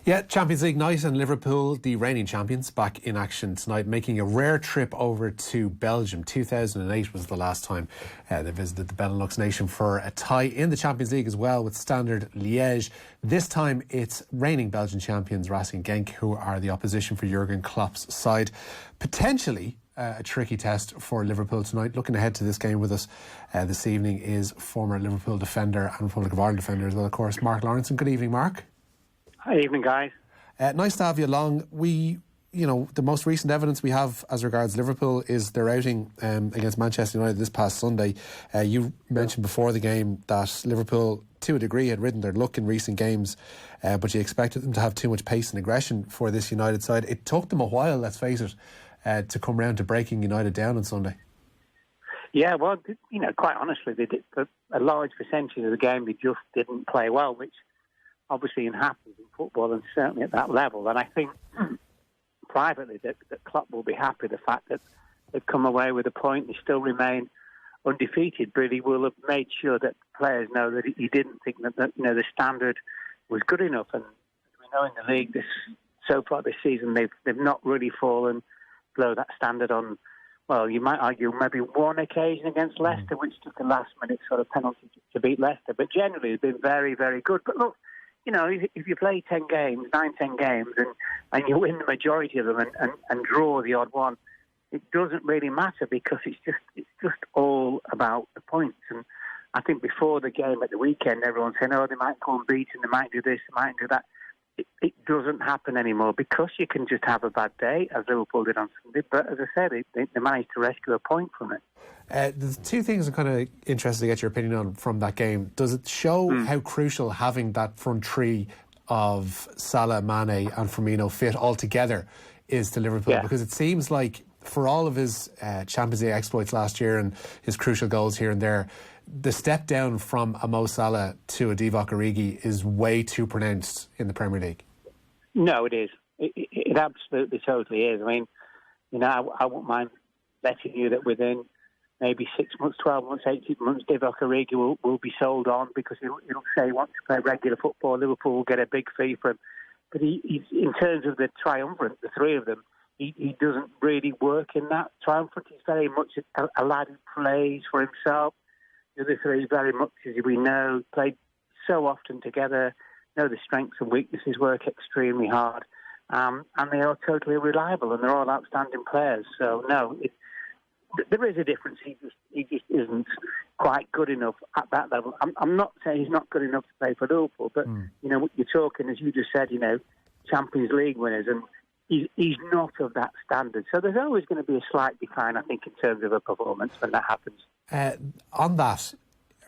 Yeah, Champions League night and Liverpool, the reigning champions, back in action tonight, making a rare trip over to Belgium. 2008 was the last time they visited the Benelux nation for a tie in the Champions League as well with Standard Liège. This time it's reigning Belgian champions Racing Genk who are the opposition for Jurgen Klopp's side. Potentially a tricky test for Liverpool tonight. Looking ahead to this game with us this evening is former Liverpool defender and Republic of Ireland defender as well, of course, Mark Lawrenson. Good evening, Mark. Hi, evening, guys. Nice to have you along. The most recent evidence we have as regards Liverpool is their outing against Manchester United this past Sunday. You mentioned before the game that Liverpool, to a degree, had ridden their luck in recent games, but you expected them to have too much pace and aggression for this United side. It took them a while, let's face it, to come round to breaking United down on Sunday. Yeah, well, quite honestly, they did, for a large percentage of the game, they just didn't play well, which obviously happens in football and certainly at that level. And I think privately that Klopp will be happy the fact that they've come away with a point. They still remain undefeated, but he will have made sure that players know that he didn't think that the standard was good enough. And as we know in the league, so far this season, they've not really fallen below that standard on, well, you might argue maybe one occasion against Leicester, which took a last-minute sort of penalty to beat Leicester. But generally, they've been very, very good. But look, if you play 10 games, 9-10 games, and you win the majority of them and draw the odd one, it doesn't really matter because it's just all about the points. And I think before the game at the weekend, everyone's saying, they might go unbeaten, they might do this, they might do that. It doesn't happen anymore because you can just have a bad day, as Liverpool did on Sunday. But as I said, they managed to rescue a point from it. There's two things I'm kind of interested to get your opinion on from that game. Does it show how crucial having that front three of Salah, Mane and Firmino fit all together is to Liverpool? Yeah. Because it seems like for all of his Champions League exploits last year and his crucial goals here and there, the step down from a Mo Salah to a Divock Origi is way too pronounced in the Premier League. No, it is. It absolutely, totally is. I mean, I wouldn't mind betting you that within maybe 6 months, 12 months, 18 months, Divock Origi will be sold on because he'll say he wants to play regular football. Liverpool will get a big fee for him. But he's in terms of the triumvirate, the three of them, he doesn't really work in that triumvirate. He's very much a lad who plays for himself. The other three, very much, as we know, played so often together, know the strengths and weaknesses, work extremely hard, and they are totally reliable, and they're all outstanding players. So, no, there is a difference. He just isn't quite good enough at that level. I'm not saying he's not good enough to play for Liverpool, but, you're talking, as you just said, Champions League winners, and he's not of that standard. So there's always going to be a slight decline, I think, in terms of a performance when that happens. On that,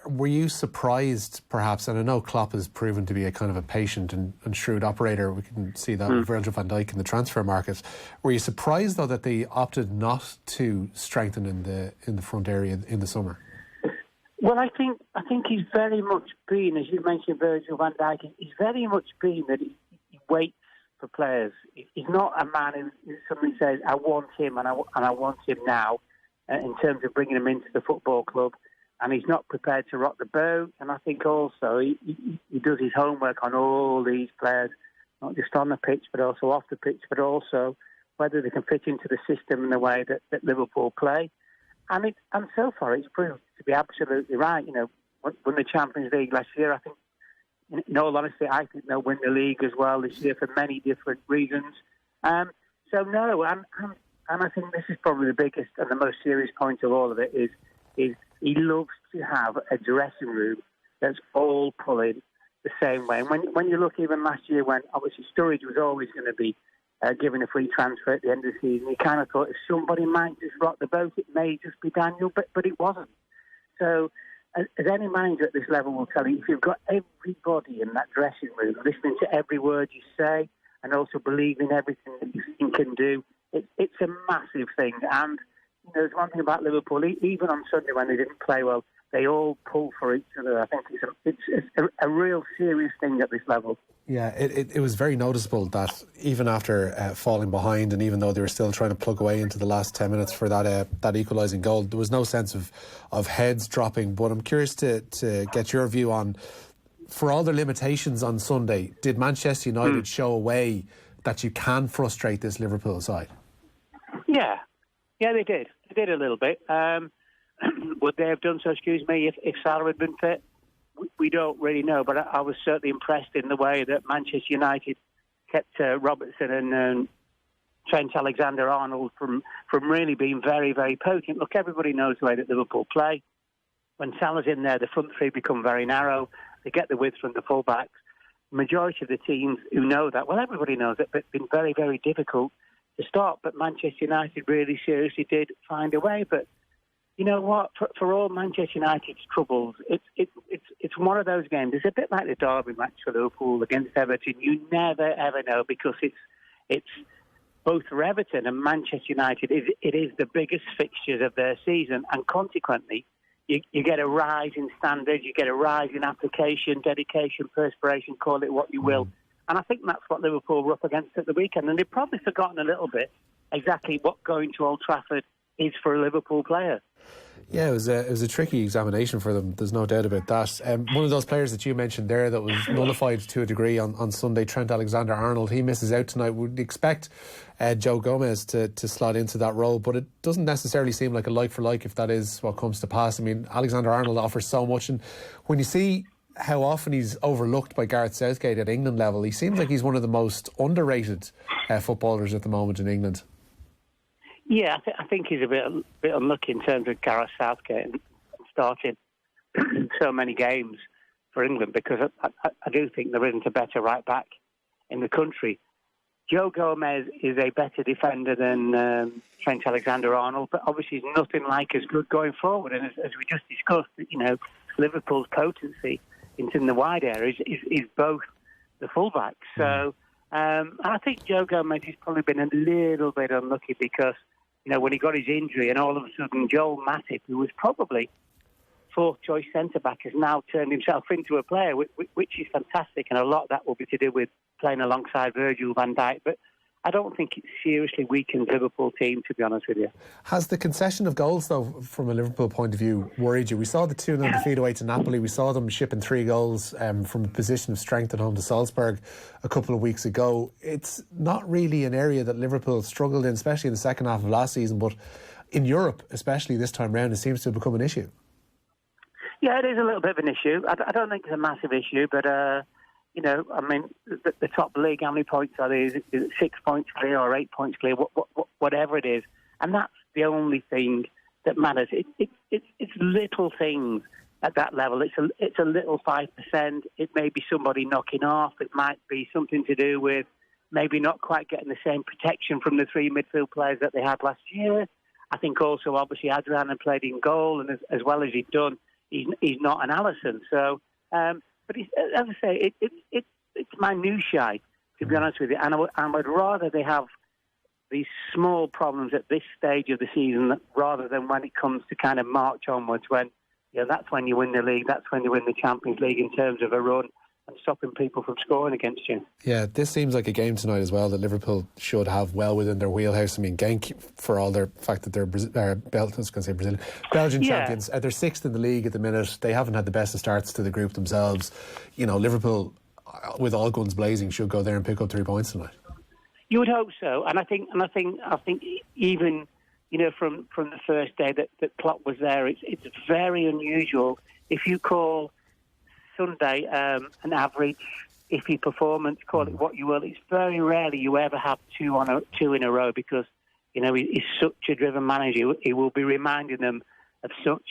were you surprised, perhaps, and I know Klopp has proven to be a kind of a patient and shrewd operator, we can see that with Virgil van Dijk in the transfer market. Were you surprised, though, that they opted not to strengthen in the front area in the summer? Well, I think he's very much been, as you mentioned, Virgil van Dijk, he's very much been that he waits for players. He's not a man who suddenly says, I want him and I want him now, in terms of bringing him into the football club. And he's not prepared to rock the boat. And I think also he does his homework on all these players, not just on the pitch, but also off the pitch, but also whether they can fit into the system in the way that Liverpool play. And so far it's proved to be absolutely right. Won the Champions League last year. I think, in all honesty, I think they'll win the league as well this year for many different reasons. So no, and I think this is probably the biggest and the most serious point of all of it is he loves to have a dressing room that's all pulling the same way. And when you look even last year when obviously Sturridge was always going to be given a free transfer at the end of the season, you kind of thought if somebody might just rock the boat, it may just be Daniel, but it wasn't. So as any manager at this level will tell you, if you've got everybody in that dressing room listening to every word you say and also believing everything that you think can do, it's a massive thing. And there's one thing about Liverpool, even on Sunday when they didn't play well, they all pull for each other. I think it's a real serious thing at this level. Yeah, it was very noticeable that even after falling behind, and even though they were still trying to plug away into the last 10 minutes for that equalising goal, there was no sense of heads dropping. But I'm curious to get your view on for all their limitations on Sunday, did Manchester United show a way that you can frustrate this Liverpool side? Yeah, they did. They did a little bit. Would they have done so, excuse me, if Salah had been fit? We don't really know, but I was certainly impressed in the way that Manchester United kept Robertson and Trent Alexander-Arnold from really being very, very potent. Look, everybody knows the way that Liverpool play. When Salah's in there, the front three become very narrow. They get the width from the fullbacks. The majority of the teams who know that, well, everybody knows it, but it's been very, very difficult to stop. But Manchester United really seriously did find a way. But you know what? For all Manchester United's troubles, it's one of those games. It's a bit like the derby match for Liverpool against Everton. You never ever know, because it's both for Everton and Manchester United. It is the biggest fixtures of their season, and consequently, you get a rise in standards, you get a rise in application, dedication, perspiration, call it what you will. And I think that's what Liverpool were up against at the weekend. And they've probably forgotten a little bit exactly what going to Old Trafford is for a Liverpool player. Yeah, it was a tricky examination for them. There's no doubt about that. One of those players that you mentioned there that was nullified to a degree on Sunday, Trent Alexander-Arnold, he misses out tonight. We'd expect Joe Gomez to slot into that role, but it doesn't necessarily seem like a like for like if that is what comes to pass. I mean, Alexander-Arnold offers so much, and when you see how often he's overlooked by Gareth Southgate at England level, he seems like he's one of the most underrated footballers at the moment in England. Yeah, I think he's a bit unlucky in terms of Gareth Southgate and starting so many games for England, because I do think there isn't a better right back in the country. Joe Gomez is a better defender than Trent Alexander-Arnold, but obviously he's nothing like as good going forward. And as we just discussed, you know, Liverpool's potency in the wide areas is both the fullbacks. So, and I think Joe Gomez has probably been a little bit unlucky because, you know, when he got his injury and all of a sudden Joel Matip, who was probably fourth choice centre-back, has now turned himself into a player, which is fantastic, and a lot of that will be to do with playing alongside Virgil van Dijk. But I don't think it seriously weakens Liverpool team, to be honest with you. Has the concession of goals, though, from a Liverpool point of view, worried you? We saw the 2-0 defeat away to Napoli. We saw them shipping 3 goals from a position of strength at home to Salzburg a couple of weeks ago. It's not really an area that Liverpool struggled in, especially in the second half of last season, but in Europe, especially this time round, it seems to have become an issue. Yeah, it is a little bit of an issue. I don't think it's a massive issue, but you know, I mean, the top league, how many points are there? Is it 6 points clear or 8 points clear? Whatever it is, and that's the only thing that matters. It's little things at that level. It's a little 5%. It may be somebody knocking off. It might be something to do with maybe not quite getting the same protection from the 3 midfield players that they had last year. I think also, obviously, Adrian had played in goal, and as well as he'd done, he's not an Alisson. So. But as I say, it's minutiae, to be honest with you. And I would rather they have these small problems at this stage of the season rather than when it comes to kind of March onwards, when, you know, that's when you win the league, that's when you win the Champions League in terms of a run and stopping people from scoring against you. Yeah, this seems like a game tonight as well that Liverpool should have well within their wheelhouse. I mean, Genk, for all their fact that they're Belgian champions, they're 6th in the league at the minute. They haven't had the best of starts to the group themselves. You know, Liverpool, with all guns blazing, should go there and pick up 3 points tonight. You would hope so, and I think even, you know, from the first day that Klopp was there, it's very unusual. If you call Sunday an average iffy performance, call it what you will, it's very rarely you ever have two in a row, because, you know, he's such a driven manager. He will be reminding them of such,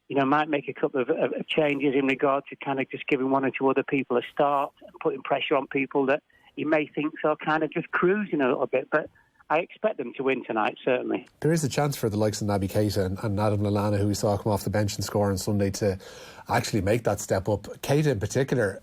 you know, might make a couple of changes in regard to kind of just giving 1 or 2 other people a start and putting pressure on people that he may think are kind of just cruising a little bit. But I expect them to win tonight, certainly. There is a chance for the likes of Naby Keita and Adam Lallana, who we saw come off the bench and score on Sunday, to actually make that step up. Keita in particular,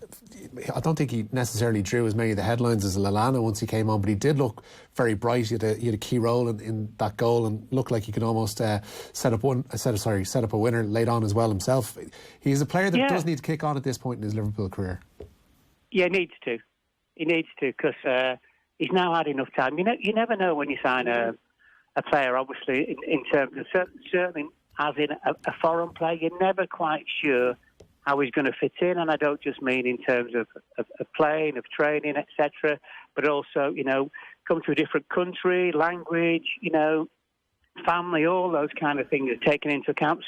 I don't think he necessarily drew as many of the headlines as Lallana once he came on, but he did look very bright. He had a key role in that goal and looked like he could almost set up a winner late on as well himself. He's a player that does need to kick on at this point in his Liverpool career. Yeah, he needs to, because he's now had enough time. You never know when you sign a player, obviously, in terms of certainly as in a foreign player, you're never quite sure how he's going to fit in, and I don't just mean in terms of playing, of training, etc., but also, come to a different country, language, family, all those kind of things are taken into account.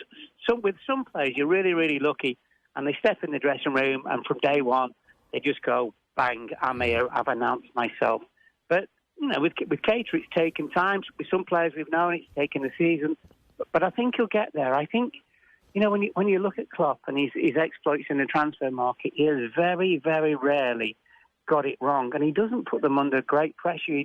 With some players, you're really, really lucky, and they step in the dressing room, and from day one, they just go, bang, I'm here, I've announced myself. But, with Cater, it's taken time. With some players we've known, it's taken a season. But I think he'll get there. I think, when you look at Klopp and his exploits in the transfer market, he has very, very rarely got it wrong. And he doesn't put them under great pressure.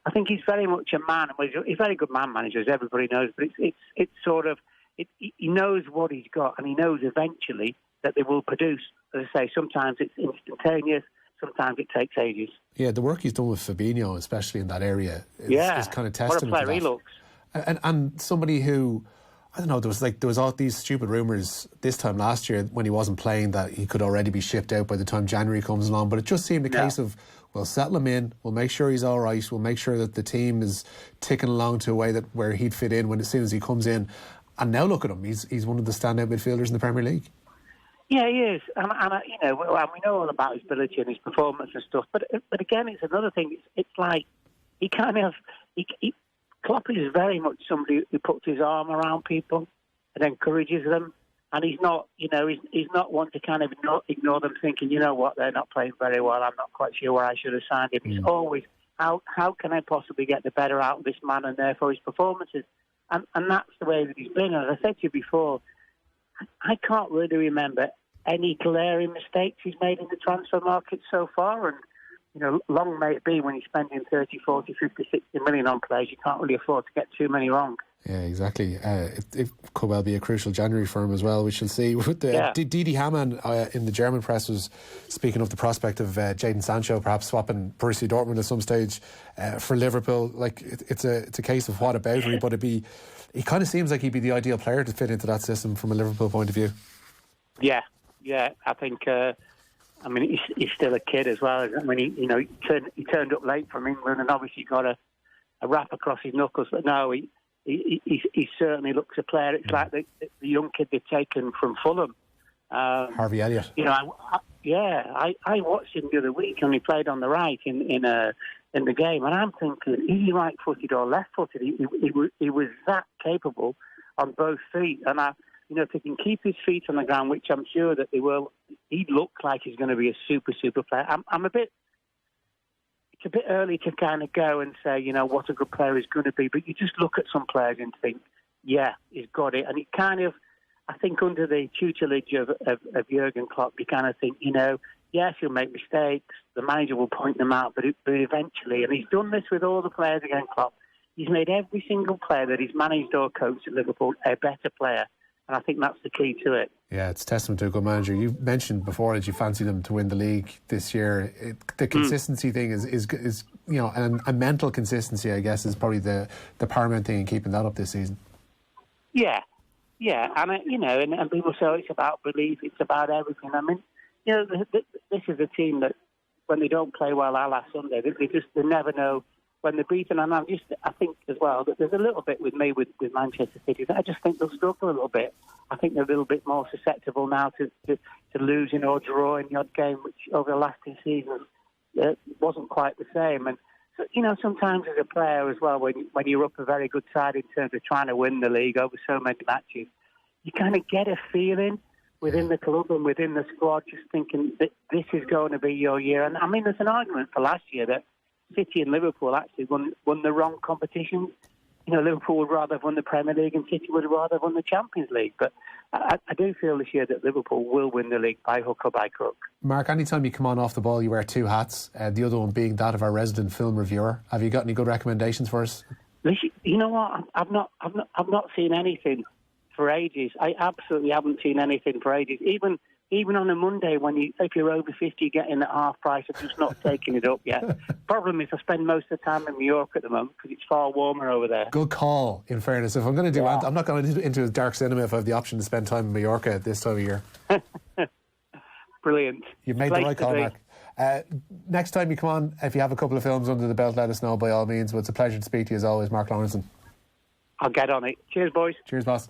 I think he's very much a man. He's a very good man manager, as everybody knows. But it's sort of, he knows what he's got, and he knows eventually that they will produce. As I say, sometimes it's instantaneous. Sometimes it takes ages. Yeah, the work he's done with Fabinho, especially in that area, is kind of testament what a player to that. he looks. And somebody who, I don't know, there was all these stupid rumours this time last year when he wasn't playing that he could already be shipped out by the time January comes along. But it just seemed a case of, we'll settle him in, we'll make sure he's all right, we'll make sure that the team is ticking along to a way that where he'd fit in as soon as he comes in. And now look at him, he's one of the standout midfielders in the Premier League. Yeah, he is, and we know all about his ability and his performance and stuff. But again, it's another thing. It's like Klopp is very much somebody who puts his arm around people and encourages them, and he's not, he's not one to kind of ignore them, thinking, you know what, they're not playing very well. I'm not quite sure where I should have signed him. It's always how can I possibly get the better out of this man, and therefore his performances, and that's the way that he's been. And as I said to you before, I can't really remember any glaring mistakes he's made in the transfer market so far. And, long may it be when you're spending 30, 40, 50, 60 million on players, you can't really afford to get too many wrong. Yeah, exactly. It could well be a crucial January for him as well. We shall see. Didi Hamann in the German press was speaking of the prospect of Jadon Sancho perhaps swapping Borussia Dortmund at some stage for Liverpool. Like it's a case of what about him, but he kind of seems like he'd be the ideal player to fit into that system from a Liverpool point of view. Yeah, I think. He's still a kid as well. I mean, he turned up late from England, and obviously got a wrap across his knuckles. But no, he certainly looks a player. It's like the young kid they've taken from Fulham, Harvey Elliott. I watched him the other week, and he played on the right in the game, and I'm thinking, is he right-footed or left-footed? He was that capable on both feet, and if he can keep his feet on the ground, which I'm sure that they will, he looks like he's going to be a super, super player. It's a bit early to kind of go and say, what a good player he's going to be, but you just look at some players and think, yeah, he's got it. And it kind of, I think under the tutelage of Jurgen Klopp, you kind of think, yes, he'll make mistakes, the manager will point them out, but eventually, and he's done this with all the players again, Klopp, he's made every single player that he's managed or coached at Liverpool a better player. And I think that's the key to it. Yeah, it's testament to a good manager. You mentioned before that you fancy them to win the league this year. The consistency thing is and mental consistency, I guess, is probably the paramount thing in keeping that up this season. Yeah, and and people say it's about belief, it's about everything. I mean, this is a team that when they don't play well, a la Sunday, they never know when they're beaten. And I think as well that there's a little bit with me with Manchester City that I just think they'll struggle a little bit. I think they're a little bit more susceptible now to losing or drawing the odd game, which over the last 2 seasons wasn't quite the same. And so, sometimes as a player as well, when you're up a very good side in terms of trying to win the league over so many matches, you kind of get a feeling within the club and within the squad, just thinking that this is going to be your year. And I mean, there's an argument for last year that City and Liverpool actually won the wrong competitions. Liverpool would rather have won the Premier League and City would rather have won the Champions League. But I do feel this year that Liverpool will win the league by hook or by crook. Mark, anytime you come on off the ball, you wear 2 hats, the other one being that of our resident film reviewer. Have you got any good recommendations for us? You know what? I've not seen anything for ages. I absolutely haven't seen anything for ages. Even on a Monday, if you're over 50, you get in at half price. I'm just not taking it up yet. Problem is, I spend most of the time in New York at the moment because it's far warmer over there. Good call, in fairness. If I'm going to do I'm not going into a dark cinema if I have the option to spend time in Mallorca at this time of year. Brilliant. You've made the right call, Mark. Next time you come on, if you have a couple of films under the belt, let us know by all means. But it's a pleasure to speak to you as always, Mark Lawrenson. I'll get on it. Cheers, boys. Cheers, boss.